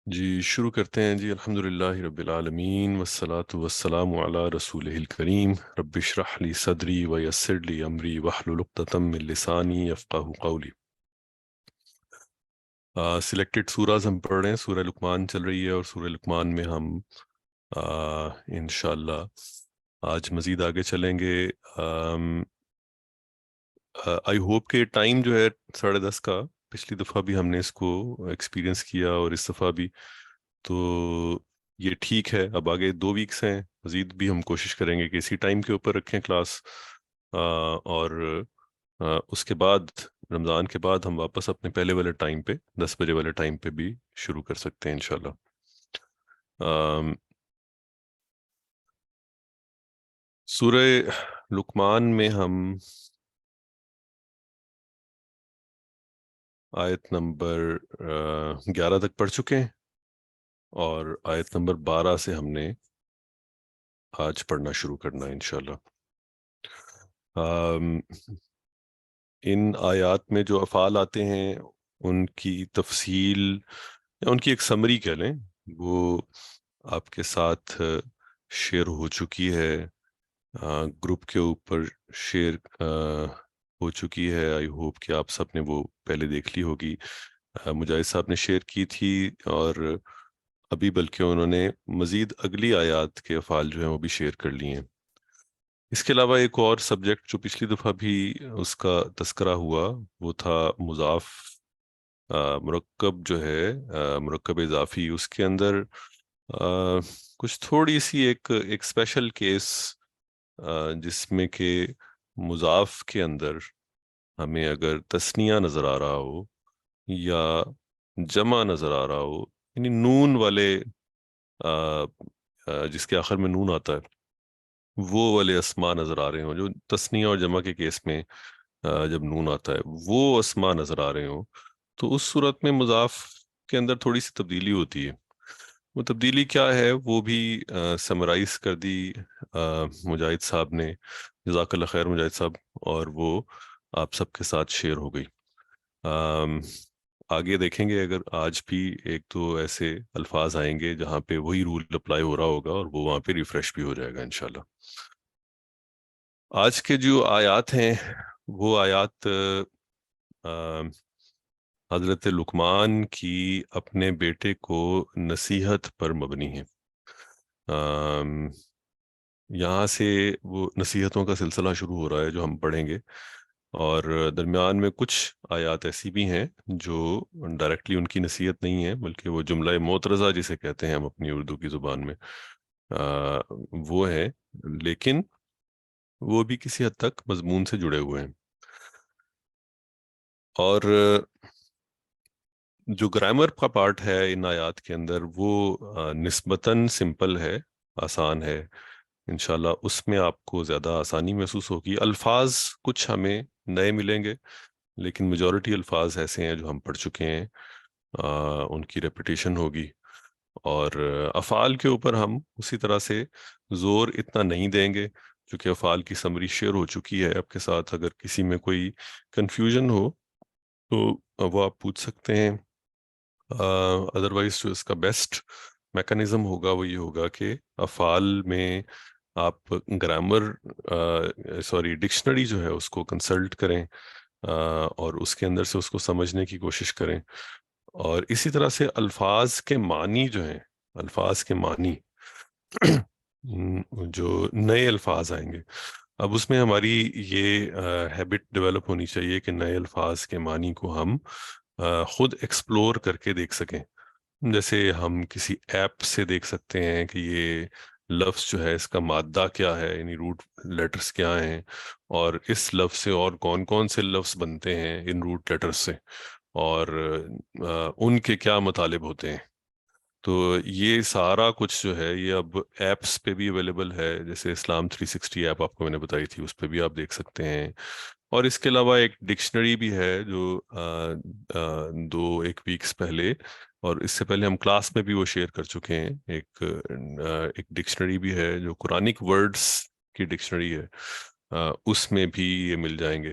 جی شروع کرتے ہیں جی الحمدللہ رب العالمین والصلاة والسلام علی رسولہ الکریم رب اشرح لی صدری ویسر لی امری واحلل عقدۃ من لسانی یفقہوا قولی۔ سلیکٹڈ سورہز ہم پڑھ رہے ہیں، سورہ لقمان چل رہی ہے اور سورہ لقمان میں ہم انشاءاللہ آج مزید آگے چلیں گے۔ آئی ہوپ کہ ٹائم جو ہے 10:30 کا، پچھلی دفعہ بھی ہم نے اس کو ایکسپیرینس کیا اور اس دفعہ بھی، تو یہ ٹھیک ہے۔ اب آگے 2 ویکس ہیں، مزید بھی ہم کوشش کریں گے کہ اسی ٹائم کے اوپر رکھیں کلاس، اور اس کے بعد رمضان کے بعد ہم واپس اپنے پہلے والے ٹائم پہ 10 بجے والے ٹائم پہ بھی شروع کر سکتے ہیں انشاءاللہ۔ سورہ لقمان میں ہم آیت نمبر 11 تک پڑھ چکے ہیں اور آیت نمبر 12 سے ہم نے آج پڑھنا شروع کرنا ہے انشاءاللہ۔ ان آیات میں جو افعال آتے ہیں ان کی تفصیل یا ان کی ایک سمری کہہ لیں، وہ آپ کے ساتھ شیئر ہو چکی ہے، گروپ کے اوپر شیئر ہو چکی ہے۔ آئی ہوپ کہ آپ سب نے وہ پہلے دیکھ لی ہوگی۔ مجاہد صاحب نے شیئر کی تھی، اور ابھی بلکہ انہوں نے مزید اگلی آیات کے افعال جو ہیں وہ بھی شیئر کر لی ہیں۔ اس کے علاوہ ایک اور سبجیکٹ جو پچھلی دفعہ بھی اس کا تذکرہ ہوا، وہ تھا مضاف مرکب جو ہے، مرکب اضافی۔ اس کے اندر کچھ تھوڑی سی ایک اسپیشل کیس، جس میں کہ مضاف کے اندر ہمیں اگر تثنیہ نظر آ رہا ہو یا جمع نظر آ رہا ہو، یعنی نون والے جس کے آخر میں نون آتا ہے، وہ والے اسما نظر آ رہے ہوں، جو تثنیہ اور جمع کے کیس میں جب نون آتا ہے وہ اسما نظر آ رہے ہوں، تو اس صورت میں مضاف کے اندر تھوڑی سی تبدیلی ہوتی ہے۔ وہ تبدیلی کیا ہے وہ بھی سمرائز کر دی مجاہد صاحب نے، جزاک اللہ خیر مجاہد صاحب، اور وہ آپ سب کے ساتھ شیئر ہو گئی۔ آگے دیکھیں گے اگر آج بھی ایک دو ایسے الفاظ آئیں گے جہاں پہ وہی رول اپلائی ہو رہا ہوگا، اور وہ وہاں پہ ریفریش بھی ہو جائے گا انشاءاللہ۔ آج کے جو آیات ہیں وہ آیات حضرت لقمان کی اپنے بیٹے کو نصیحت پر مبنی ہیں۔ یہاں سے وہ نصیحتوں کا سلسلہ شروع ہو رہا ہے جو ہم پڑھیں گے، اور درمیان میں کچھ آیات ایسی بھی ہیں جو ڈائریکٹلی ان کی نصیحت نہیں ہے، بلکہ وہ جملہ معترضہ جسے کہتے ہیں ہم اپنی اردو کی زبان میں، وہ ہے، لیکن وہ بھی کسی حد تک مضمون سے جڑے ہوئے ہیں۔ اور جو گرامر کا پارٹ ہے ان آیات کے اندر وہ نسبتاً سمپل ہے، آسان ہے انشاءاللہ، اس میں آپ کو زیادہ آسانی محسوس ہوگی۔ الفاظ کچھ ہمیں نئے ملیں گے، لیکن میجورٹی الفاظ ایسے ہیں جو ہم پڑھ چکے ہیں، ان کی ریپیٹیشن ہوگی، اور افعال کے اوپر ہم اسی طرح سے زور اتنا نہیں دیں گے، چونکہ افعال کی سمری شیئر ہو چکی ہے آپ کے ساتھ۔ اگر کسی میں کوئی کنفیوژن ہو تو وہ آپ پوچھ سکتے ہیں، ادروائز جو اس کا بیسٹ میکانزم ہوگا وہ یہ ہوگا کہ افعال میں آپ گرامر ڈکشنری جو ہے اس کو کنسلٹ کریں، اور اس کے اندر سے اس کو سمجھنے کی کوشش کریں، اور اسی طرح سے الفاظ کے معنی جو ہیں، الفاظ کے معنی جو نئے الفاظ آئیں گے، اب اس میں ہماری یہ ہیبٹ ڈیولپ ہونی چاہیے کہ نئے الفاظ کے معنی کو ہم خود ایکسپلور کر کے دیکھ سکیں۔ جیسے ہم کسی ایپ سے دیکھ سکتے ہیں کہ یہ لفظ جو ہے اس کا مادہ کیا ہے، یعنی روٹ لیٹرز کیا ہیں، اور اس لفظ سے اور کون کون سے لفظ بنتے ہیں ان روٹ لیٹرز سے، اور ان کے کیا مطالب ہوتے ہیں۔ تو یہ سارا کچھ جو ہے یہ اب ایپس پہ بھی اویلیبل ہے، جیسے اسلام 360 ایپ آپ کو میں نے بتائی تھی، اس پہ بھی آپ دیکھ سکتے ہیں۔ اور اس کے علاوہ ایک ڈکشنری بھی ہے جو 1 ویکس پہلے، اور اس سے پہلے ہم کلاس میں بھی وہ شیئر کر چکے ہیں، ایک ڈکشنری بھی ہے جو قرآنک ورڈز کی ڈکشنری ہے، اس میں بھی یہ مل جائیں گے۔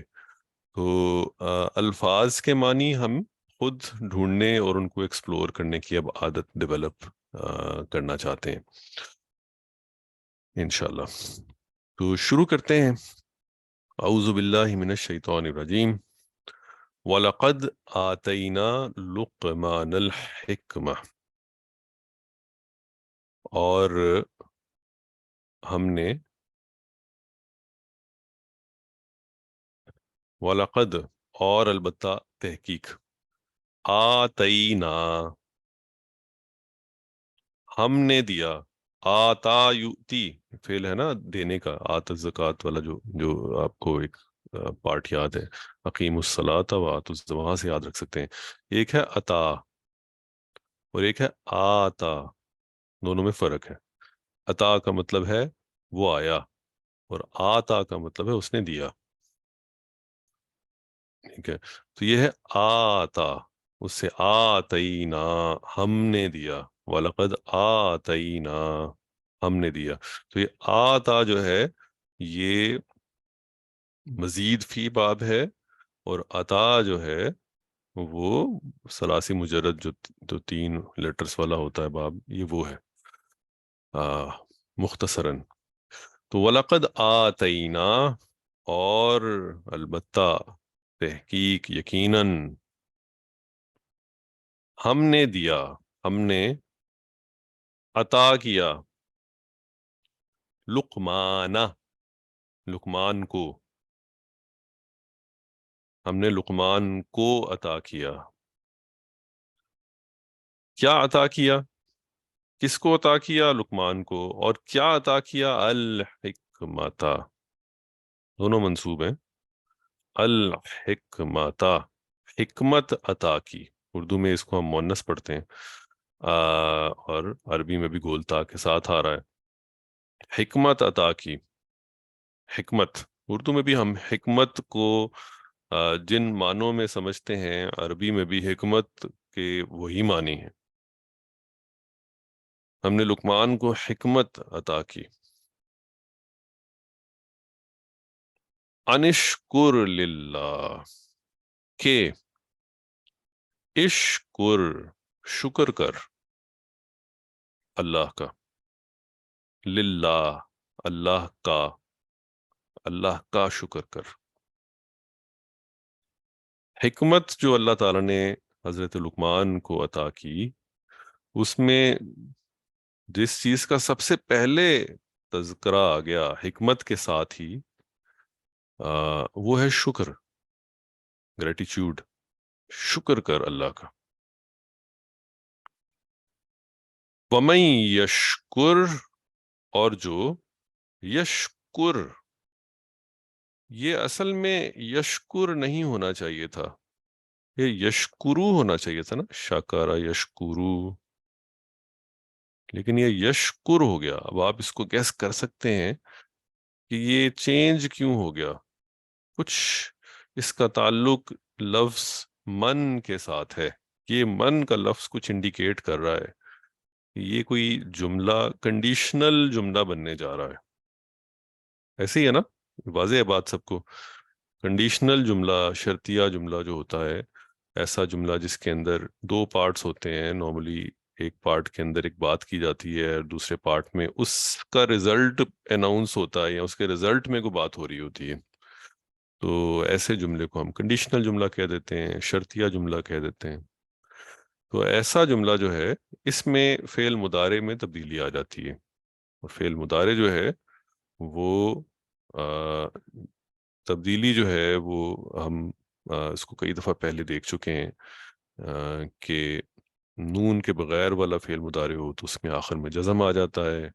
تو الفاظ کے معنی ہم خود ڈھونڈنے اور ان کو ایکسپلور کرنے کی اب عادت ڈیولپ کرنا چاہتے ہیں انشاءاللہ. تو شروع کرتے ہیں. اعوذ باللہ من الشیطان الرجیم. وَلَقَدْ آتَيْنَا لُقْمَانَ الْحِكْمَةَ، اور ہم نے وَلَقَدْ اور البتہ تحقیق آتَيْنَا ہم نے دیا. آتا یؤتی فعل ہے نا دینے کا. آت الزکات والا جو آپ کو ایک پارٹ یاد ہے. اقیم الصلاۃ و آتوا الزکاۃ، وہاں سے یاد رکھ سکتے ہیں. ایک ہے عطا اور ایک ہے آتا، دونوں میں فرق ہے. عطا کا مطلب ہے وہ آیا، اور آتا کا مطلب ہے اس نے دیا. ٹھیک ہے، تو یہ ہے آتا، اس سے آتینا ہم نے دیا. وَلَقَدْ آتَيْنَا ہم نے دیا. تو یہ آتا جو ہے یہ مزید فی باب ہے، اور عطا جو ہے وہ ثلاثی مجرد جو 3 لیٹرز والا ہوتا ہے باب، یہ وہ ہے مختصراً. تو وَلَقَدْ آتَيْنَا اور البتہ تحقیق یقیناً ہم نے دیا، ہم نے عطا کیا لقمان کو، ہم نے لقمان کو عطا کیا. کیا عطا کیا؟ کس کو عطا کیا؟ لقمان کو. اور کیا عطا کیا؟ الحکمت، دونوں منصوب ہیں. الحکمت، حکمت عطا کی. اردو میں اس کو ہم مؤنث پڑھتے ہیں، اور عربی میں بھی گول تا کے ساتھ آ رہا ہے. حکمت عطا کی. حکمت اردو میں بھی ہم حکمت کو جن معنوں میں سمجھتے ہیں، عربی میں بھی حکمت کے وہی معنی ہیں. ہم نے لقمان کو حکمت عطا کی. انشکر للہ، کہ اشکر شکر کر اللہ کا. للہ اللہ کا، اللہ کا شکر کر. حکمت جو اللہ تعالیٰ نے حضرت لقمان کو عطا کی، اس میں جس چیز کا سب سے پہلے تذکرہ آ گیا حکمت کے ساتھ ہی، وہ ہے شکر، گریٹیچیوڈ. شکر کر اللہ کا. وَمَن یشکر اور جو یشکر، یہ اصل میں یشکر نہیں ہونا چاہیے تھا، یہ یشکرو ہونا چاہیے تھا نا. شاکارا یشکرو، لیکن یہ یشکر ہو گیا. اب آپ اس کو گیس کر سکتے ہیں کہ یہ چینج کیوں ہو گیا. کچھ اس کا تعلق لفظ من کے ساتھ ہے. یہ من کا لفظ کچھ انڈیکیٹ کر رہا ہے، یہ کوئی جملہ کنڈیشنل جملہ بننے جا رہا ہے. ایسے ہی ہے نا، واضح ہے بات سب کو. کنڈیشنل جملہ، شرطیہ جملہ جو ہوتا ہے، ایسا جملہ جس کے اندر 2 پارٹس ہوتے ہیں نارملی. ایک پارٹ کے اندر ایک بات کی جاتی ہے، اور دوسرے پارٹ میں اس کا رزلٹ اناؤنس ہوتا ہے، یا اس کے رزلٹ میں کوئی بات ہو رہی ہوتی ہے. تو ایسے جملے کو ہم کنڈیشنل جملہ کہہ دیتے ہیں، شرطیہ جملہ کہہ دیتے ہیں. تو ایسا جملہ جو ہے، اس میں فعل مضارع میں تبدیلی آ جاتی ہے. اور فعل مضارع جو ہے وہ تبدیلی جو ہے وہ ہم اس کو کئی دفعہ پہلے دیکھ چکے ہیں، کہ نون کے بغیر والا فعل مضارع ہو تو اس میں آخر میں جزم آ جاتا ہے،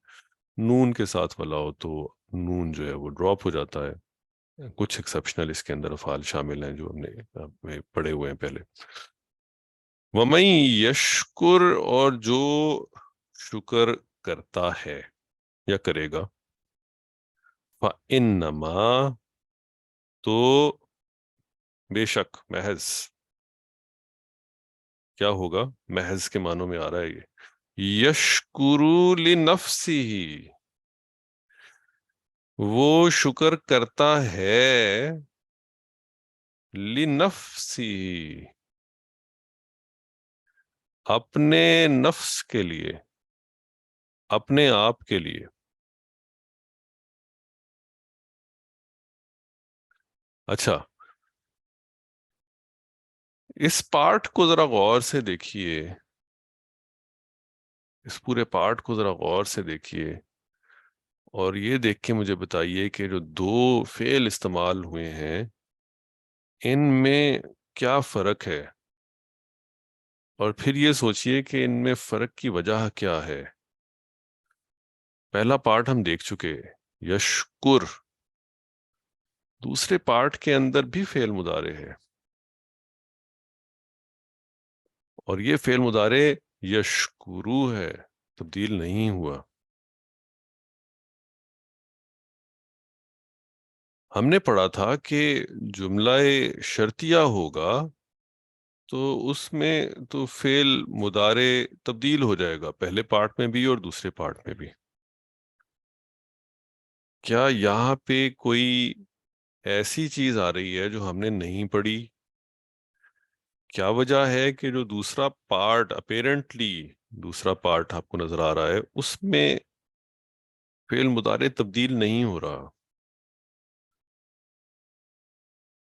نون کے ساتھ والا ہو تو نون جو ہے وہ ڈراپ ہو جاتا ہے. کچھ ایکسیپشنل اس کے اندر افعال شامل ہیں جو ہم نے پڑھے ہوئے ہیں پہلے. وَمَن یشکر اور جو شکر کرتا ہے یا کرے گا، فَإِنَّمَا تو بے شک، محض. کیا ہوگا؟ محض کے معنوں میں آ رہا ہے یہ. یشکرو لنفسہ، وہ شکر کرتا ہے لنفسہ، اپنے نفس کے لیے، اپنے آپ کے لیے. اچھا، اس پارٹ کو ذرا غور سے دیکھیے، اس پورے پارٹ کو ذرا غور سے دیکھیے، اور یہ دیکھ کے مجھے بتائیے کہ جو دو فعل استعمال ہوئے ہیں ان میں کیا فرق ہے، اور پھر یہ سوچئے کہ ان میں فرق کی وجہ کیا ہے. پہلا پارٹ ہم دیکھ چکے، یشکر. دوسرے پارٹ کے اندر بھی فعل مضارع ہے، اور یہ فعل مضارع یشکرو ہے، تبدیل نہیں ہوا. ہم نے پڑھا تھا کہ جملہ شرطیہ ہوگا تو اس میں تو فعل مضارع تبدیل ہو جائے گا، پہلے پارٹ میں بھی اور دوسرے پارٹ میں بھی. کیا یہاں پہ کوئی ایسی چیز آ رہی ہے جو ہم نے نہیں پڑھی؟ کیا وجہ ہے کہ جو دوسرا پارٹ اپیرنٹلی دوسرا پارٹ آپ کو نظر آ رہا ہے اس میں فعل مضارع تبدیل نہیں ہو رہا،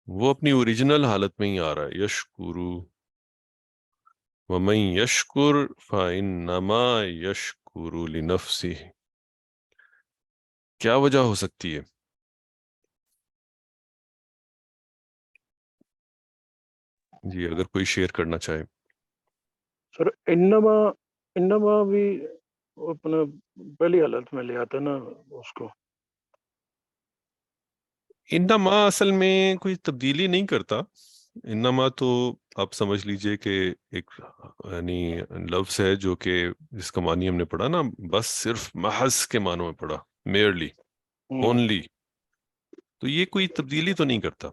وہ اپنی اوریجنل حالت میں ہی آ رہا ہے، یشکرو. وَمَن يَشْكُرْ فَإِنَّمَا يَشْكُرُ لِنَفْسِهِ. کیا وجہ ہو سکتی ہے؟ جی اگر کوئی شیئر کرنا چاہے. سر انما بھی اپنا پہلی حالت میں لے آتا نا اس کو. انما اصل میں کوئی تبدیلی نہیں کرتا. انما تو آپ سمجھ لیجئے کہ ایک یعنی لفظ ہے جو کہ جس کا معنی ہم نے پڑھا نا، بس صرف محض کے معنوں میں پڑھا، میئرلی، اونلی. تو یہ کوئی تبدیلی تو نہیں کرتا.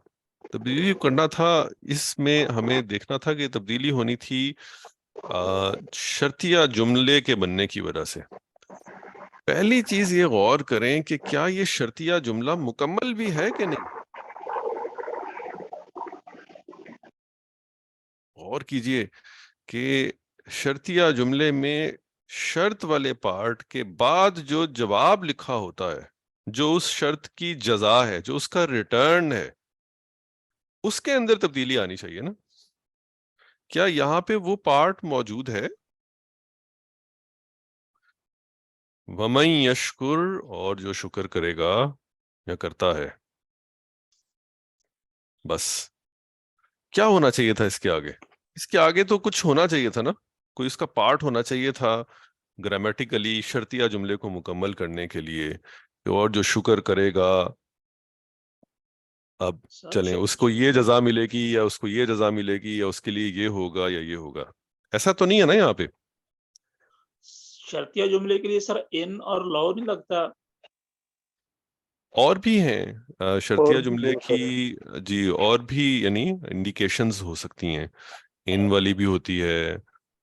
تبدیلی کرنا تھا، اس میں ہمیں دیکھنا تھا کہ تبدیلی ہونی تھی شرطیہ جملے کے بننے کی وجہ سے. پہلی چیز یہ غور کریں کہ کیا یہ شرطیہ جملہ مکمل بھی ہے کہ نہیں. غور کیجئے کہ شرطیہ جملے میں شرط والے پارٹ کے بعد جو جواب لکھا ہوتا ہے، جو اس شرط کی جزا ہے، جو اس کا ریٹرن ہے، اس کے اندر تبدیلی آنی چاہیے نا. کیا یہاں پہ وہ پارٹ موجود ہے؟ وَمَن يَشْكُرْ، اور جو شکر کرے گا یا کرتا ہے. بس کیا ہونا چاہیے تھا اس کے آگے؟ اس کے آگے تو کچھ ہونا چاہیے تھا نا، کوئی اس کا پارٹ ہونا چاہیے تھا گرامیٹیکلی شرطیہ جملے کو مکمل کرنے کے لیے. اور جو شکر کرے گا، اب چلیں اس کو یہ جزا ملے گی یا اس کو یہ جزا ملے گی یا اس کے لیے یہ ہوگا یا یہ ہوگا، ایسا تو نہیں ہے نا یہاں پہ. شرطیہ جملے کے لیے سر ان اور لو نہیں لگتا؟ اور بھی ہیں شرطیہ اور بھی جملے بہت کی. سارے. جی اور بھی یعنی انڈیکیشنز ہو سکتی ہیں، ان والی بھی ہوتی ہے،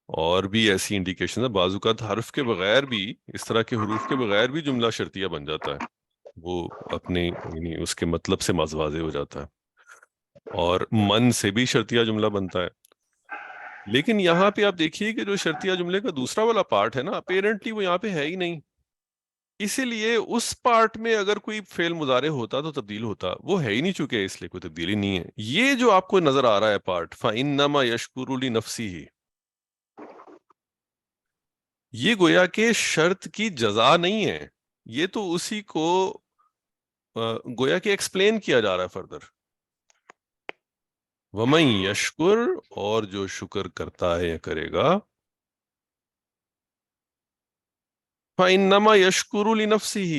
اور بھی ایسی انڈیکیشن ہے. بعض اوقات حرف کے بغیر بھی، اس طرح کے حروف کے بغیر بھی جملہ شرطیہ بن جاتا ہے، وہ اپنے یعنی اس کے مطلب سے واضح ہو جاتا ہے. اور من سے بھی شرطیہ جملہ بنتا ہے. لیکن یہاں پہ آپ دیکھیے کہ جو شرطیہ جملے کا دوسرا والا پارٹ ہے نا، اپیرنٹلی وہ یہاں پہ ہے ہی نہیں. اسی لیے اس پارٹ میں اگر کوئی فعل مضارع ہوتا تو تبدیل ہوتا، وہ ہے ہی نہیں، چونکہ اس لیے کوئی تبدیلی نہیں ہے. یہ جو آپ کو نظر آ رہا ہے پارٹ فَإِنَّمَا يَشْكُرُ لِنَفْسِهِ، یہ گویا کہ شرط کی جزا نہیں ہے، یہ تو اسی کو گویا کہ ایکسپلین کیا جا رہا ہے فردر. وَمَن يَشْكُرْ، اور جو شکر کرتا ہے یا کرے گا، فَإِنَّمَا يَشْكُرُ لِنَفْسِهِ،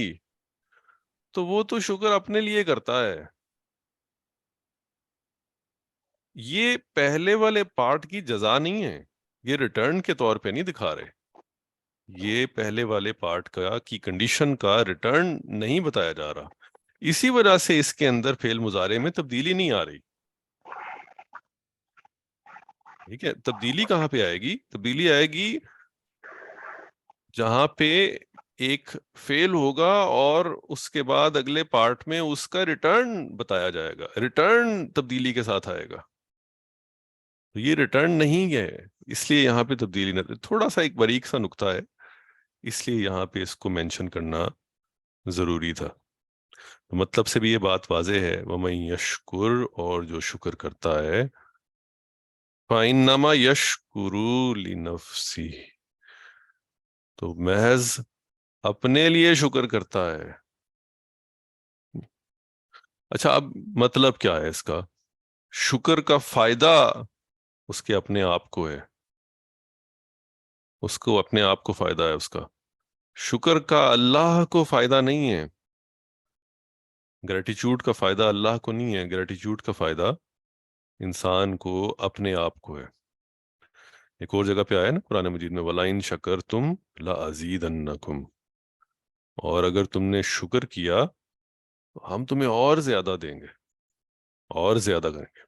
تو وہ تو شکر اپنے لیے کرتا ہے. یہ پہلے والے پارٹ کی جزا نہیں ہے، یہ ریٹرن کے طور پہ نہیں دکھا رہے، یہ پہلے والے پارٹ کا کی کنڈیشن کا ریٹرن نہیں بتایا جا رہا. اسی وجہ سے اس کے اندر فعل مضارع میں تبدیلی نہیں آ رہی. ٹھیک ہے، تبدیلی کہاں پہ آئے گی؟ تبدیلی آئے گی جہاں پہ ایک فعل ہوگا اور اس کے بعد اگلے پارٹ میں اس کا ریٹرن بتایا جائے گا، ریٹرن تبدیلی کے ساتھ آئے گا. تو یہ ریٹرن نہیں ہے، اس لیے یہاں پہ تبدیلی نہ، تھوڑا سا ایک باریک سا نقطہ ہے، اس لیے یہاں پہ اس کو مینشن کرنا ضروری تھا۔ تو مطلب سے بھی یہ بات واضح ہے، وَمَن یشکر، اور جو شکر کرتا ہے، فَإِنَّمَا يَشْكُرُ لِنَفْسِهِ، تو محض اپنے لیے شکر کرتا ہے۔ اچھا، اب مطلب کیا ہے اس کا؟ شکر کا فائدہ اس کے اپنے آپ کو ہے، اس کو اپنے آپ کو فائدہ ہے اس کا، شکر کا اللہ کو فائدہ نہیں ہے، گریٹیچیوڈ کا فائدہ اللہ کو نہیں ہے، گریٹیچیوڈ کا فائدہ انسان کو اپنے آپ کو ہے۔ ایک اور جگہ پہ آیا نا قرآن مجید میں، وَلَئِن شَكَرْتُمْ لَأَزِيدَنَّكُمْ، اور اگر تم نے شکر کیا تو ہم تمہیں اور زیادہ دیں گے، اور زیادہ کریں گے۔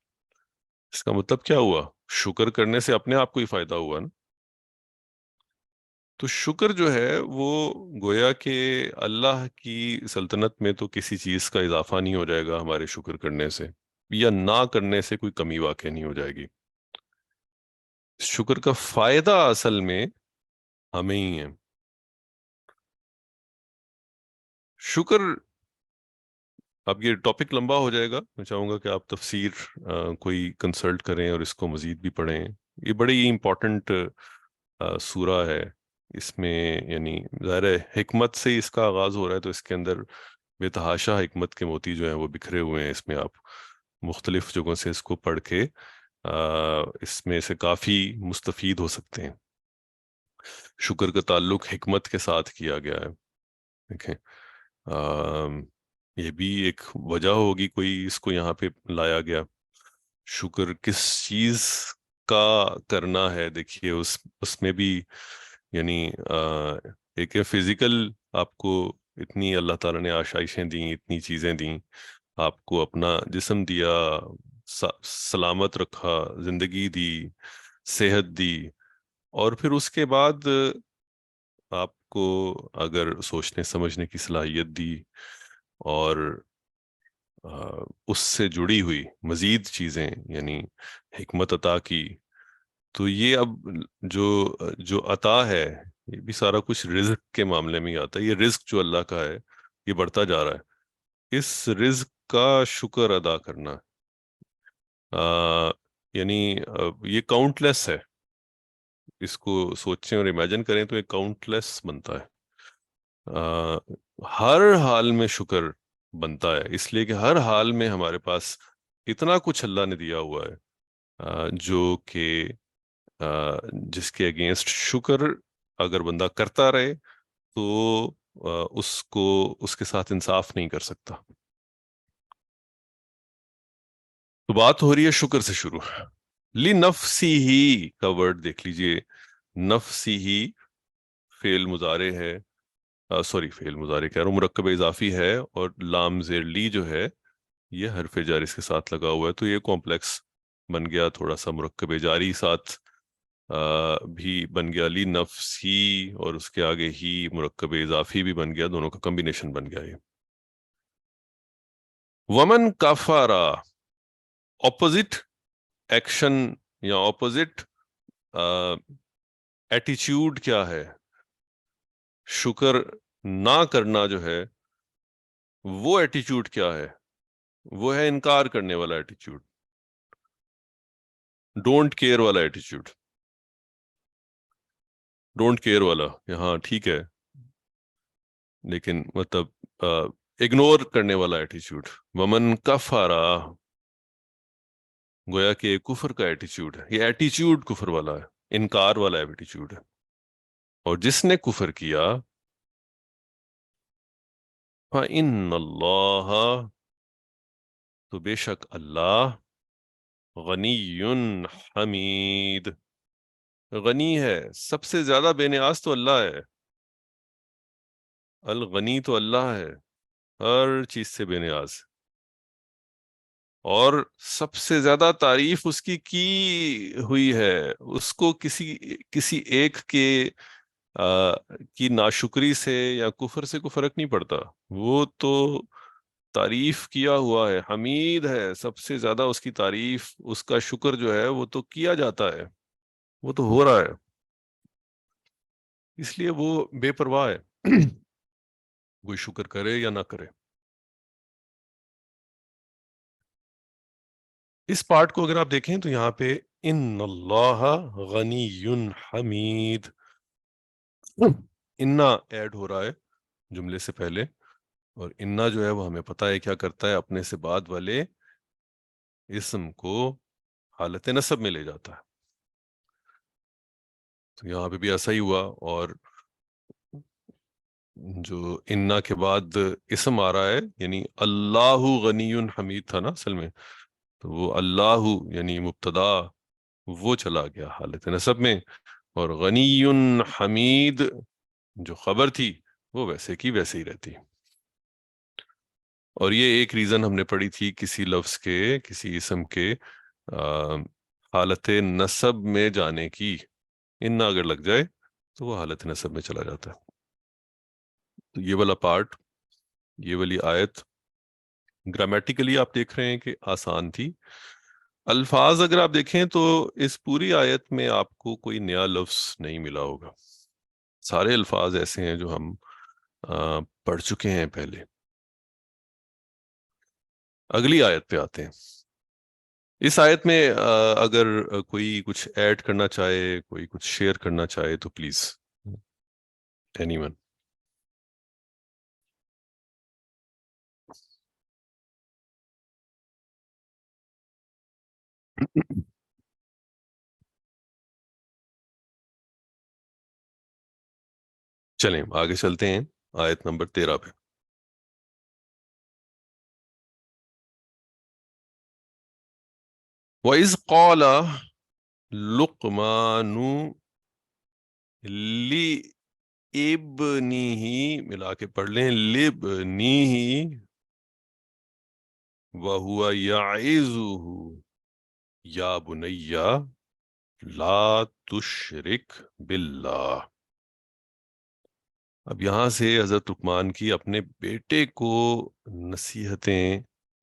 اس کا مطلب کیا ہوا؟ شکر کرنے سے اپنے آپ کو ہی فائدہ ہوا نا۔ تو شکر جو ہے وہ گویا کہ اللہ کی سلطنت میں تو کسی چیز کا اضافہ نہیں ہو جائے گا ہمارے شکر کرنے سے، یا نہ کرنے سے کوئی کمی واقع نہیں ہو جائے گی۔ شکر کا فائدہ اصل میں ہمیں ہی ہے۔ شکر، اب یہ ٹاپک لمبا ہو جائے گا، میں چاہوں گا کہ آپ تفسیر کوئی کنسلٹ کریں اور اس کو مزید بھی پڑھیں۔ یہ بڑی امپورٹنٹ سورہ ہے، اس میں یعنی ظاہر ہے حکمت سے اس کا آغاز ہو رہا ہے، تو اس کے اندر بے تحاشا حکمت کے موتی جو ہیں وہ بکھرے ہوئے ہیں۔ اس میں آپ مختلف جگہوں سے اس کو پڑھ کے اس میں سے کافی مستفید ہو سکتے ہیں۔ شکر کا تعلق حکمت کے ساتھ کیا گیا ہے، دیکھیں یہ بھی ایک وجہ ہوگی کوئی اس کو یہاں پہ لایا گیا۔ شکر کس چیز کا کرنا ہے، دیکھیے اس میں بھی یعنی ایک فزیکل، آپ کو اتنی اللہ تعالیٰ نے آشائشیں دیں، اتنی چیزیں دیں، آپ کو اپنا جسم دیا، سلامت رکھا، زندگی دی، صحت دی، اور پھر اس کے بعد آپ کو اگر سوچنے سمجھنے کی صلاحیت دی اور اس سے جڑی ہوئی مزید چیزیں یعنی حکمت عطا کی، تو یہ اب جو جو عطا ہے یہ بھی سارا کچھ رزق کے معاملے میں ہی آتا ہے۔ یہ رزق جو اللہ کا ہے یہ بڑھتا جا رہا ہے، اس رزق کا شکر ادا کرنا یعنی یہ کاؤنٹ لیس ہے، اس کو سوچیں اور امیجن کریں تو یہ کاؤنٹ لیس بنتا ہے۔ ہر حال میں شکر بنتا ہے، اس لیے کہ ہر حال میں ہمارے پاس اتنا کچھ اللہ نے دیا ہوا ہے جو کہ جس کے اگینسٹ شکر اگر بندہ کرتا رہے تو اس کو اس کے ساتھ انصاف نہیں کر سکتا۔ تو بات ہو رہی ہے شکر سے شروع۔ لِنَفْسِهِ کا ورڈ دیکھ لیجئے، نفسی فعل مضارع ہے، فعل مضارع کہہ رہا ہوں، مرکب اضافی ہے، اور لام زیر لی جو ہے یہ حرف جار اس کے ساتھ لگا ہوا ہے، تو یہ کمپلیکس بن گیا، تھوڑا سا مرکب جاری ساتھ بھی بن گیا، لی نفسی، اور اس کے آگے ہی مرکب اضافی بھی بن گیا، دونوں کا کمبینیشن بن گیا یہ۔ ومن کفارا، اپوزٹ ایکشن یا اپوزٹ ایٹیچیوڈ کیا ہے؟ شکر نہ کرنا جو ہے وہ ایٹیچیوڈ کیا ہے؟ وہ ہے انکار کرنے والا ایٹیچیوڈ، ڈونٹ کیئر والا ایٹیچیوڈ، ڈونٹ کیئر والا یہاں ٹھیک ہے، لیکن مطلب اگنور کرنے والا ایٹیچیوڈ۔ ومن کفارا، گویا کہ کفر کا ایٹیچیوڈ ہے، یہ ایٹیچیوڈ کفر والا ہے، انکار والا ایٹیچیوڈ ہے۔ اور جس نے کفر کیا، فَإِنَّ اللَّهَ، تو بے شک اللہ، غنی حمید، غنی ہے، سب سے زیادہ بے نیاز تو اللہ ہے، الغنی تو اللہ ہے، ہر چیز سے بے نیاز، اور سب سے زیادہ تعریف اس کی ہوئی ہے، اس کو کسی ایک کی ناشکری سے یا کفر سے کوئی فرق نہیں پڑتا، وہ تو تعریف کیا ہوا ہے، حمید ہے، سب سے زیادہ اس کی تعریف، اس کا شکر جو ہے وہ تو کیا جاتا ہے، وہ تو ہو رہا ہے، اس لیے وہ بے پرواہ ہے کوئی شکر کرے یا نہ کرے۔ اس پارٹ کو اگر آپ دیکھیں تو یہاں پہ ان اللہ غنی حمید، انا ایڈ ہو رہا ہے جملے سے پہلے، اور انا جو ہے وہ ہمیں پتہ ہے کیا کرتا ہے، اپنے سے بعد والے اسم کو حالت نصب میں لے جاتا ہے، تو یہاں پہ بھی ایسا ہی ہوا، اور جو انا کے بعد اسم آ رہا ہے، یعنی اللہ غنی حمید تھا نا اصل میں، تو وہ اللہ یعنی مبتدا وہ چلا گیا حالت نصب میں، اور غنی حمید جو خبر تھی وہ ویسے کی ویسے ہی رہتی۔ اور یہ ایک ریزن ہم نے پڑھی تھی کسی لفظ کے، کسی اسم کے حالت نصب میں جانے کی، انا اگر لگ جائے تو وہ حالت نصب میں چلا جاتا ہے۔ تو یہ والا پارٹ، یہ والی آیت گرامیٹیکلی آپ دیکھ رہے ہیں کہ آسان تھی، الفاظ اگر آپ دیکھیں تو اس پوری آیت میں آپ کو کوئی نیا لفظ نہیں ملا ہوگا، سارے الفاظ ایسے ہیں جو ہم پڑھ چکے ہیں پہلے۔ اگلی آیت پہ آتے ہیں۔ اس آیت میں اگر کوئی کچھ ایڈ کرنا چاہے، کوئی کچھ شیئر کرنا چاہے تو پلیز، اینی ون۔ چلیں آگے چلتے ہیں آیت نمبر 13 پہ۔ وَإِذْ قَالَ لُقْمَانُ لِابْنِهِ، ملا کے پڑھ لیں، لِابْنِهِ وَهُوَ يَعِظُهُ يَا بُنَيَّ لَا تُشْرِكْ بِاللَّهِ۔ اب یہاں سے حضرت لقمان کی اپنے بیٹے کو نصیحتیں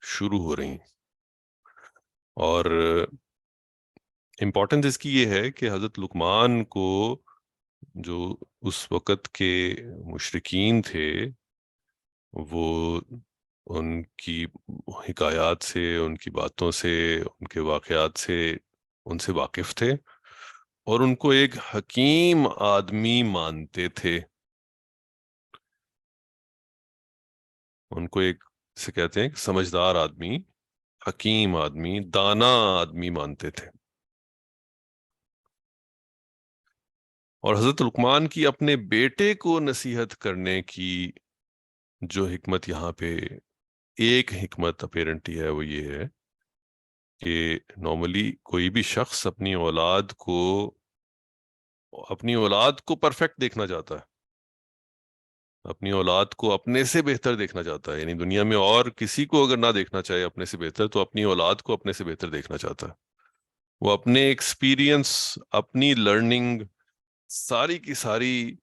شروع ہو رہی ہیں، اور امپورٹنس اس کی یہ ہے کہ حضرت لقمان کو جو اس وقت کے مشرکین تھے وہ ان کی حکایات سے، ان کی باتوں سے، ان کے واقعات سے ان سے واقف تھے، اور ان کو ایک حکیم آدمی مانتے تھے، ان کو ایک سے کہتے ہیں کہ سمجھدار آدمی، حکیم آدمی، دانا آدمی مانتے تھے۔ اور حضرت لقمان کی اپنے بیٹے کو نصیحت کرنے کی جو حکمت یہاں پہ، ایک حکمت اپیرنٹلی ہے، وہ یہ ہے کہ نارملی کوئی بھی شخص اپنی اولاد کو پرفیکٹ دیکھنا چاہتا ہے، اپنی اولاد کو اپنے سے بہتر دیکھنا چاہتا ہے، یعنی دنیا میں اور کسی کو اگر نہ دیکھنا چاہے اپنے سے بہتر تو اپنی اولاد کو اپنے سے بہتر دیکھنا چاہتا ہے۔ وہ اپنے ایکسپیرینس، اپنی لرننگ ساری کی ساری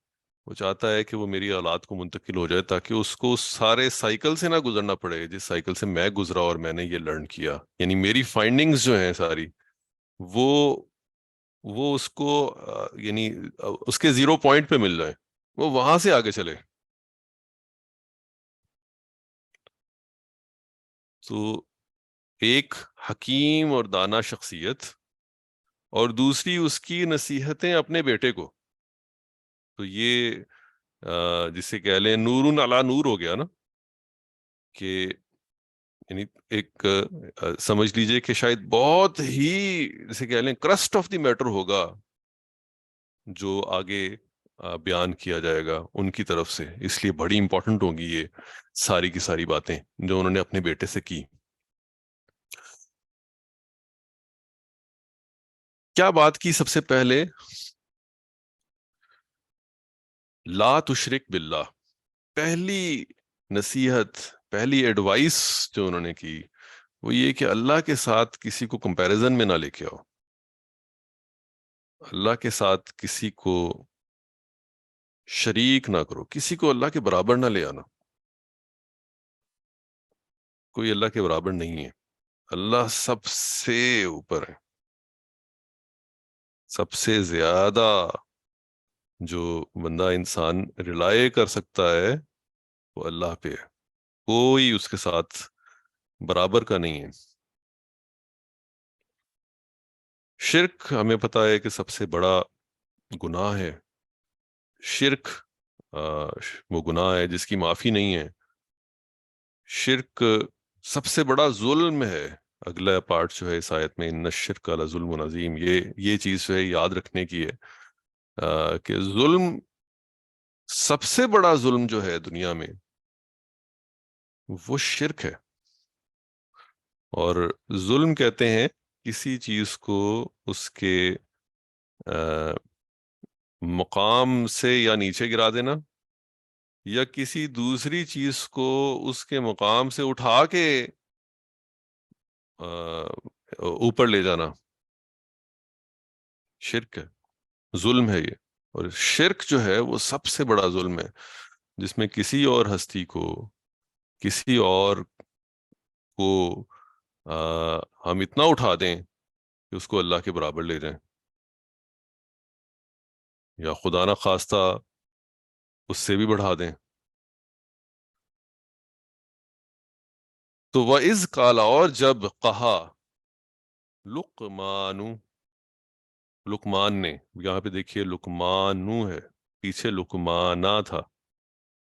وہ چاہتا ہے کہ وہ میری اولاد کو منتقل ہو جائے، تاکہ اس کو اس سارے سائیکل سے نہ گزرنا پڑے جس سائیکل سے میں گزرا اور میں نے یہ لرن کیا، یعنی میری فائنڈنگز جو ہیں ساری وہ اس کو یعنی اس کے 0 پوائنٹ پہ مل جائے، وہ وہاں سے آگے چلے۔ تو ایک حکیم اور دانا شخصیت، اور دوسری اس کی نصیحتیں اپنے بیٹے کو، تو یہ جسے کہہ لیں نور علی نور ہو گیا نا، کہ یعنی ایک سمجھ لیجئے کہ شاید بہت ہی جسے کہہ لیں کرسٹ آف دی میٹر ہوگا جو آگے بیان کیا جائے گا ان کی طرف سے، اس لیے بڑی امپورٹنٹ ہوگی یہ ساری کی ساری باتیں جو انہوں نے اپنے بیٹے سے کی۔ کیا بات کی سب سے پہلے؟ لا تشرک باللہ، پہلی نصیحت، پہلی ایڈوائس جو انہوں نے کی وہ یہ کہ اللہ کے ساتھ کسی کو کمپیریزن میں نہ لے کے آؤ، اللہ کے ساتھ کسی کو شریک نہ کرو، کسی کو اللہ کے برابر نہ لے آنا۔ کوئی اللہ کے برابر نہیں ہے. اللہ سب سے اوپر ہے. سب سے زیادہ جو بندہ انسان ریلائے کر سکتا ہے وہ اللہ پہ ہے. کوئی اس کے ساتھ برابر کا نہیں ہے. شرک ہمیں پتہ ہے کہ سب سے بڑا گناہ ہے. شرک وہ گناہ ہے جس کی معافی نہیں ہے. شرک سب سے بڑا ظلم ہے. اگلا پارٹ جو ہے اس آیت میں ان الشرک لظلم عظیم، یہ چیز جو ہے یاد رکھنے کی ہے کہ ظلم، سب سے بڑا ظلم جو ہے دنیا میں وہ شرک ہے. اور ظلم کہتے ہیں کسی چیز کو اس کے مقام سے یا نیچے گرا دینا، یا کسی دوسری چیز کو اس کے مقام سے اٹھا کے اوپر لے جانا. شرک ہے، ظلم ہے یہ. اور شرک جو ہے وہ سب سے بڑا ظلم ہے، جس میں کسی اور ہستی کو، کسی اور کو ہم اتنا اٹھا دیں کہ اس کو اللہ کے برابر لے جائیں، یا خدا نہ خواستہ اس سے بھی بڑھا دیں. تو وَإِذْ قَالَ، اور جب کہا، لقمان نے، یہاں پہ دیکھیے لقمانو ہے، پیچھے لقمانا تھا،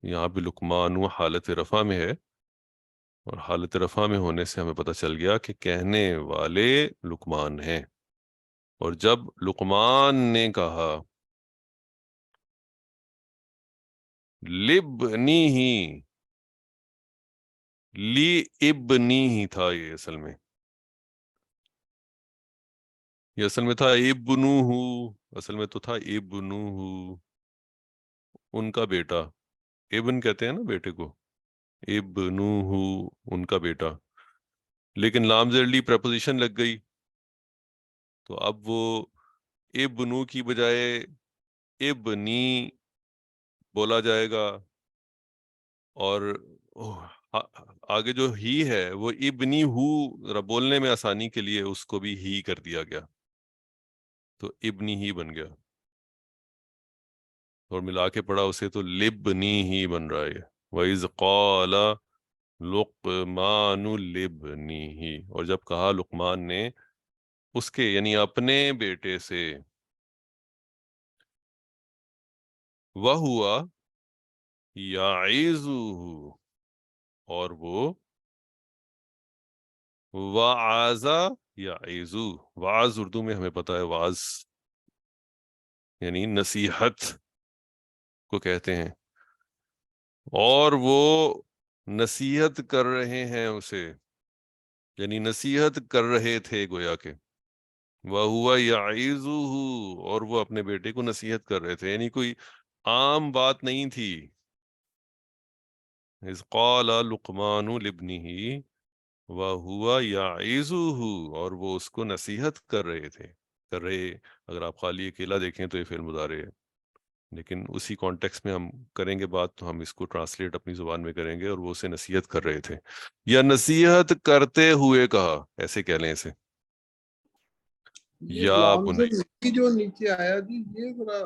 یہاں پہ لقمانو حالت رفع میں ہے. اور حالت رفع میں ہونے سے ہمیں پتہ چل گیا کہ کہنے والے لقمان ہیں. اور جب لقمان نے کہا لبنی ہی، لی ابنی ہی تھا یہ اصل میں، یہ اصل میں تھا ابنو ہو، اصل میں تو تھا ابنو ہو، ان کا بیٹا. ابن کہتے ہیں نا بیٹے کو، ابنو ہو، ان کا بیٹا. لیکن لام زیر لی پریپوزیشن لگ گئی، تو اب وہ ابنو کی بجائے ابنی بولا جائے گا. اور آگے جو ہی ہے وہ ابنی ہو، ذرا بولنے میں آسانی کے لیے اس کو بھی ہی کر دیا گیا، تو ابنی ہی بن گیا. اور ملا کے پڑھا اسے تو لبنی ہی بن رہا ہے. وَإِذْ قَالَ لقمان لبنیہ، اور جب کہا لقمان نے اس کے یعنی اپنے بیٹے سے، وَهُوَ يَعِظُهُ، اور وہ وعظ یعظ، وعظ اردو میں ہمیں پتہ ہے وعظ یعنی نصیحت کو کہتے ہیں، اور وہ نصیحت کر رہے ہیں اسے، یعنی نصیحت کر رہے تھے گویا کہ. وَهُوَ يَعِظُهُ، اور وہ اپنے بیٹے کو نصیحت کر رہے تھے، یعنی کوئی عام بات نہیں تھی. اذ قال لقمان لابنه وَهُوَ يَعِظُهُ، اور وہ اس کو نصیحت کر رہے تھے. کر رہے، اگر آپ خالی اکیلا دیکھیں تو یہ فعل مضارع ہے، لیکن اسی کانٹیکس میں ہم کریں گے بات، تو ہم اس کو ٹرانسلیٹ اپنی زبان میں کریں گے. اور وہ اسے نصیحت کر رہے تھے، یا نصیحت کرتے ہوئے کہا، ایسے کہہ لیں اسے. یہ یا لامزر بنی، کی جو نیچے آیا جی، یہ ذرا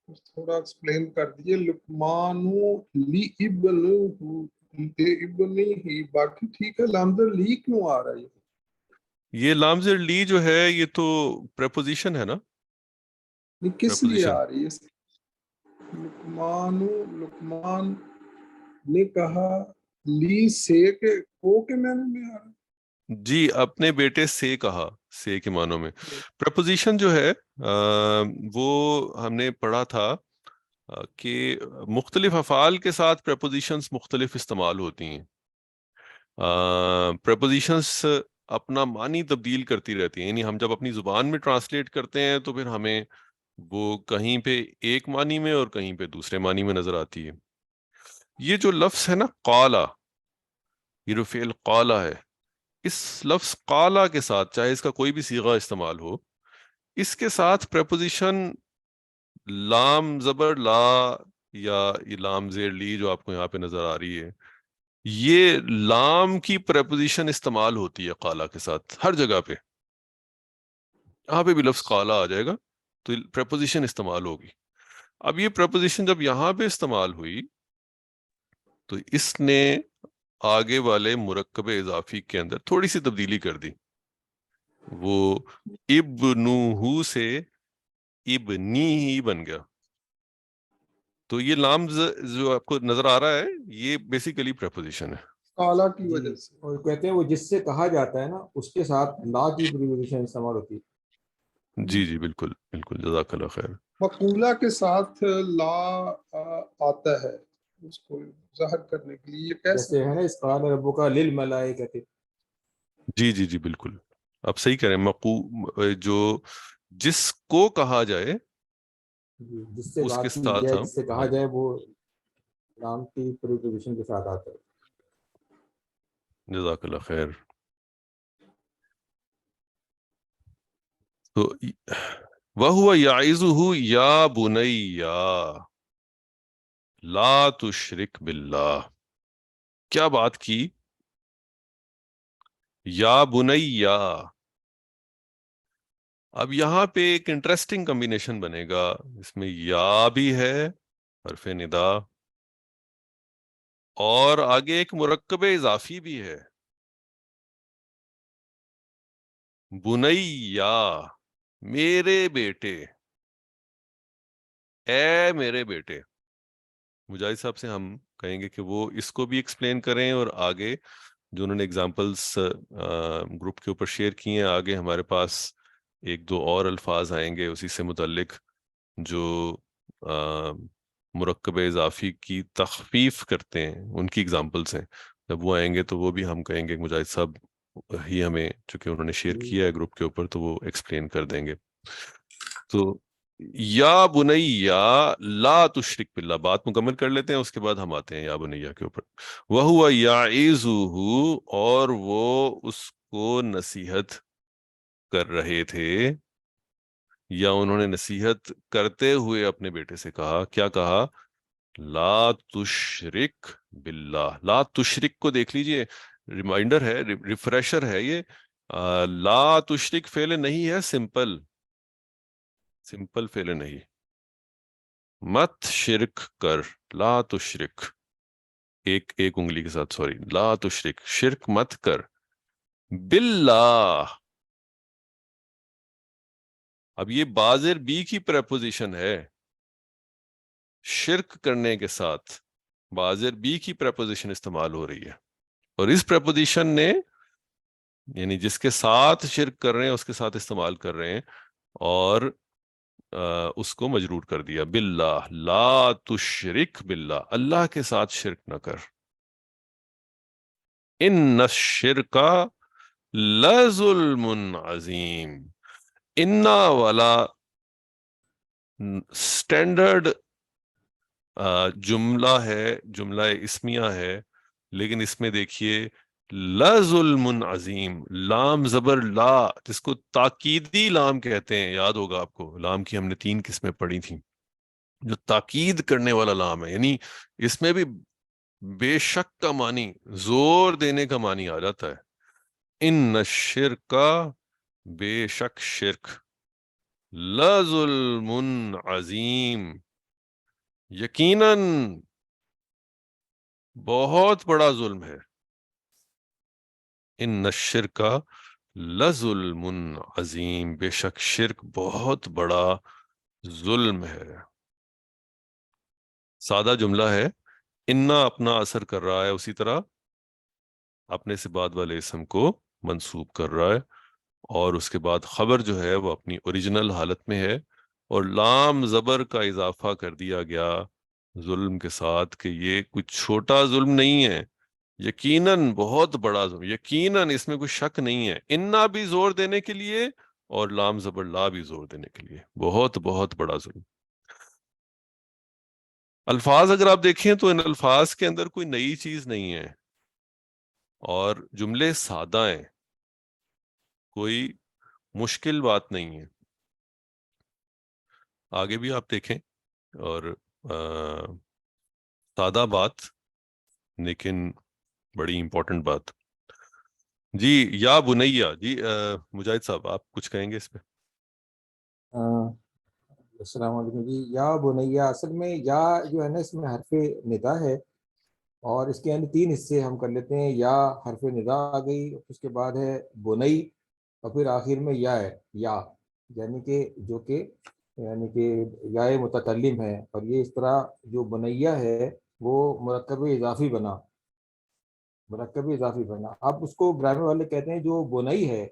تھوڑا ایکسپلین کر دیجیے. لقمانو لی ابنی ہی، باقی ٹھیک ہے، لامزر لی کیوں آ رہا ہے؟ یہ لام زیر لی جو ہے یہ تو پریپوزیشن ہے نا. یہ کس لیے پریپوزیشن، آ رہی ہے؟ لقمان نے کہا لی سے، کہ کو کے معنی میں آ رہا ہے؟ جی اپنے بیٹے سے کہا، سے کے معنوں میں. پریپوزیشن جو ہے وہ ہم نے پڑھا تھا کہ مختلف افعال کے ساتھ پریپوزیشنز مختلف استعمال ہوتی ہیں. پریپوزیشنز اپنا معنی تبدیل کرتی رہتی ہیں، یعنی ہم جب اپنی زبان میں ٹرانسلیٹ کرتے ہیں تو پھر ہمیں وہ کہیں پہ ایک معنی میں اور کہیں پہ دوسرے معنی میں نظر آتی ہے. یہ جو لفظ ہے نا قالا، یہ جو فعل قالا ہے، اس لفظ قالا کے ساتھ چاہے اس کا کوئی بھی صیغہ استعمال ہو، اس کے ساتھ پریپوزیشن لام زبر لا، یا یہ لام زیر لی جو آپ کو یہاں پہ نظر آ رہی ہے، یہ لام کی پریپوزیشن استعمال ہوتی ہے قالا کے ساتھ ہر جگہ پہ. یہاں پہ بھی لفظ قالا آ جائے گا تو پریپوزیشن استعمال ہوگی. اب یہ پریپوزیشن جب یہاں پہ استعمال ہوئی تو اس نے آگے والے مرکب اضافی کے اندر تھوڑی سی تبدیلی کر دی. وہ ابنہ سے ابنی ہی بن گیا. تو یہ لام جو آپ کو نظر آ رہا ہے یہ بیسیکلی پریپوزیشن ہے کالا کی وجہ سے. اور کہتے ہیں وہ جس سے کہا جاتا ہے نا اس کے ساتھ لا کی پریپوزیشن استعمال ہوتی ہے. جی جی بالکل بالکل جزاک اللہ خیر. مقولہ کے ساتھ لا آتا ہے اس کو ظاہر کرنے کے لیے. جیسے ہے نا اس قال ربک للملائکۃ. جی جی جی بالکل آپ صحیح کہہ رہے ہیں. جو جس کو کہا جائے جس سے اس کے بات کی ساتھ جائے ہم جس سے کہا جائے وہ نام کی پریپوزیشن کے ساتھ آتا ہے. جزاک اللہ خیر. تو وَهُوَ يَعِظُهُ يَا بُنَيَّ لَا تُشْرِكْ بِاللَّهِ. کیا بات کی؟ یا بنیا. اب یہاں پہ ایک انٹرسٹنگ کمبینیشن بنے گا. اس میں یا بھی ہے حرف ندا اور آگے ایک مرکب اضافی بھی ہے بنیا میرے بیٹے. اے میرے بیٹے. مجاہد صاحب سے ہم کہیں گے کہ وہ اس کو بھی ایکسپلین کریں اور آگے جو انہوں نے اگزامپلس گروپ کے اوپر شیئر کی ہیں آگے ہمارے پاس ایک دو اور الفاظ آئیں گے اسی سے متعلق جو مرکب اضافی کی تخفیف کرتے ہیں ان کی اگزامپلس ہیں. جب وہ آئیں گے تو وہ بھی ہم کہیں گے مجاہد صاحب ہی ہمیں چونکہ انہوں نے شیئر کیا ہے گروپ کے اوپر تو وہ ایکسپلین کر دیں گے. تو یا بنیا لا تشرک باللہ بات مکمل کر لیتے ہیں اس کے بعد ہم آتے ہیں یا بنیا کے اوپر. وَهُوَ يَعِظُهُ اور وہ اس کو نصیحت کر رہے تھے یا انہوں نے نصیحت کرتے ہوئے اپنے بیٹے سے کہا. کیا کہا؟ لا تشرک باللہ. لا تشرک کو دیکھ لیجئے ریمائنڈر ہے ریفریشر ہے یہ. لا تشرک فعل نہیں ہے سمپل فعل نہیں. مت شرک کر. لا تشرک ایک انگلی کے ساتھ سوری لا تشرک شرک مت کر باللہ. اب یہ بازر بی کی پریپوزیشن ہے شرک کرنے کے ساتھ بازر بی کی پریپوزیشن استعمال ہو رہی ہے اور اس پریپوزیشن نے یعنی جس کے ساتھ شرک کر رہے ہیں اس کے ساتھ استعمال کر رہے ہیں اور اس کو مجرور کر دیا باللہ. لا تشرک باللہ اللہ کے ساتھ شرک نہ کر. ان الشرک لظلم عظیم. انا والا اسٹینڈرڈ جملہ ہے جملہ اسمیہ ہے لیکن اس میں دیکھیے لظلم عظیم لام زبر لا جس کو تاکیدی لام کہتے ہیں. یاد ہوگا آپ کو لام کی ہم نے 3 قسمیں پڑھی تھیں جو تاکید کرنے والا لام ہے یعنی اس میں بھی بے شک کا معنی زور دینے کا معنی آ جاتا ہے. ان الشرک بے شک شرک لظلم عظیم یقیناً بہت بڑا ظلم ہے. ان الشرک لظلم عظیم بے شک شرک بہت بڑا ظلم ہے. سادہ جملہ ہے. انا اپنا اثر کر رہا ہے اسی طرح اپنے سے بعد والے اسم کو منسوب کر رہا ہے اور اس کے بعد خبر جو ہے وہ اپنی اوریجنل حالت میں ہے اور لام زبر کا اضافہ کر دیا گیا ظلم کے ساتھ کہ یہ کچھ چھوٹا ظلم نہیں ہے یقیناً بہت بڑا ظلم. یقیناً اس میں کوئی شک نہیں ہے. انا بھی زور دینے کے لیے اور لام زبر لا بھی زور دینے کے لیے بہت بہت بڑا ظلم. الفاظ اگر آپ دیکھیں تو ان الفاظ کے اندر کوئی نئی چیز نہیں ہے اور جملے سادہ ہیں کوئی مشکل بات نہیں ہے. آگے بھی آپ دیکھیں اور سادہ بات لیکن بڑی امپورٹنٹ بات. جی یا بنیا، جی مجاہد صاحب آپ کچھ کہیں گے اس پہ؟ السلام علیکم جی. یا بنیا اصل میں یا جو ہے نا اس میں حرف ندا ہے، اور اس کے یعنی 3 حصے ہم کر لیتے ہیں. یا حرف ندا آ گئی، اس کے بعد ہے بنئی، اور پھر آخر میں یا ہے. یا یعنی کہ جو کہ یعنی کہ یا متکلم ہے، اور یہ اس طرح جو بنیا ہے وہ مرکب اضافی بنا. مرکب اضافی بنا. اب اس کو گرامر والے کہتے ہیں جو بنئی ہے،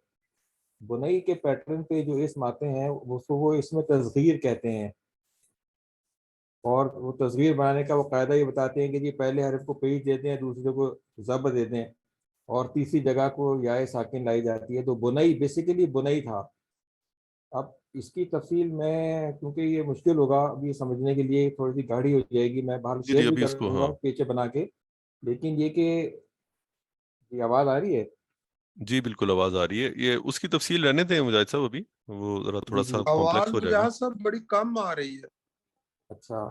بنئی کے پیٹرن پہ جو اسم آتے ہیں اس کو وہ اس میں تصغیر کہتے ہیں. اور وہ تصغیر بنانے کا وہ قاعدہ یہ بتاتے ہیں کہ جی پہلے حرف کو پیش دیتے ہیں، دوسرے کو ضبط دیتے ہیں، اور تیسری جگہ کو یا ساکن لائی جاتی ہے. تو بنئی بیسیکلی بنئی تھا. اب اس کی تفصیل میں کیونکہ یہ مشکل ہوگا ابھی سمجھنے کے لیے، تھوڑی سی گاڑی ہو جائے گی، میں باہر جی شیئر جی بھی ابھی اس کو، کروں ہاں گا پیچھے بنا کے. لیکن یہ کہ یہ آواز آ رہی ہے؟ جی بالکل آواز آ رہی ہے. یہ اس کی تفصیل رہنے دیں مجاہد صاحب، ابھی وہ ذرا تھوڑا جی سا جی. کمپلیکس آواز ہو جائے گا. مجھے سر بڑی کم آ رہی ہے. اچھا،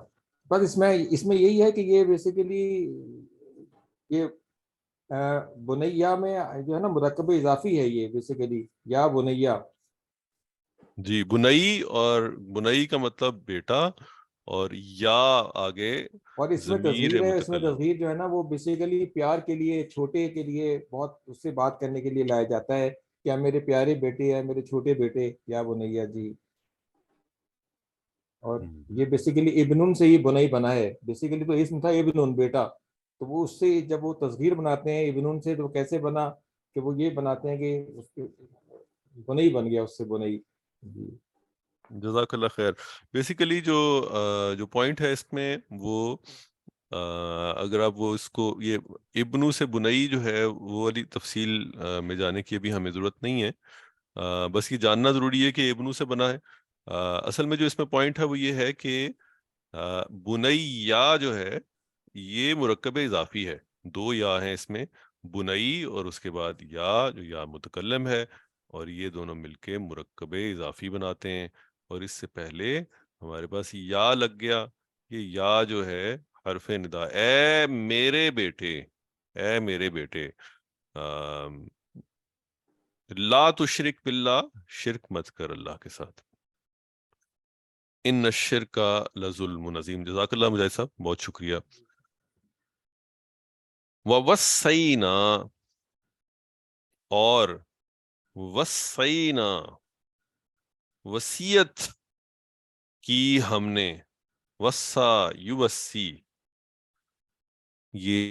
بس اس میں یہی ہے کہ یہ بیسیکلی یہ بنیا میں جو ہے نا مرکب اضافی ہے یہ بیسیکلی. یا بنیا جی بنئی، اور بنئی کا مطلب بیٹا، اور یا آگے اور اس میں ضمیر تصغیر ہے. اس میں متکلم. تصغیر جو ہے نا وہ بیسیکلی پیار کے لیے، چھوٹے کے لیے، بہت اس سے بات کرنے کے لیے لایا جاتا ہے. کیا میرے پیارے بیٹے ہیں، میرے چھوٹے بیٹے، یا بنیا جی. اور یہ بیسیکلی ابن سے ہی بنائی بنا ہے. بیسیکلی تو اسم تھا ابن، بیٹا. تو وہ اس سے جب وہ تصغیر بناتے ہیں ابن سے، تو کیسے بنا کہ وہ یہ بناتے ہیں کہ اس کے بنائی بن گیا اس سے بنائی. جی جزاک اللہ خیر. بیسیکلی جو پوائنٹ ہے اس میں وہ اگر آپ وہ اس کو یہ ابنو سے بنئی جو ہے وہ والی تفصیل میں جانے کی ابھی ہمیں ضرورت نہیں ہے. بس یہ جاننا ضروری ہے کہ ابنو سے بنا ہے. اصل میں جو اس میں پوائنٹ ہے وہ یہ ہے کہ بنیا جو ہے یہ مرکب اضافی ہے. 2 یا ہیں اس میں، بنئی اور اس کے بعد یا جو یا متکلم ہے، اور یہ دونوں مل کے مرکب اضافی بناتے ہیں. اور اس سے پہلے ہمارے پاس یا لگ گیا. یہ یا جو ہے حرف ندا، اے میرے بیٹے، اے میرے بیٹے. لا تشرک باللہ، شرک مت کر اللہ کے ساتھ. ان الشرک لظلم عظیم. جزاک اللہ مجاہد صاحب، بہت شکریہ. ووصینا، اور وصینا وصیت کی ہم نے، وصا یوصی، یہ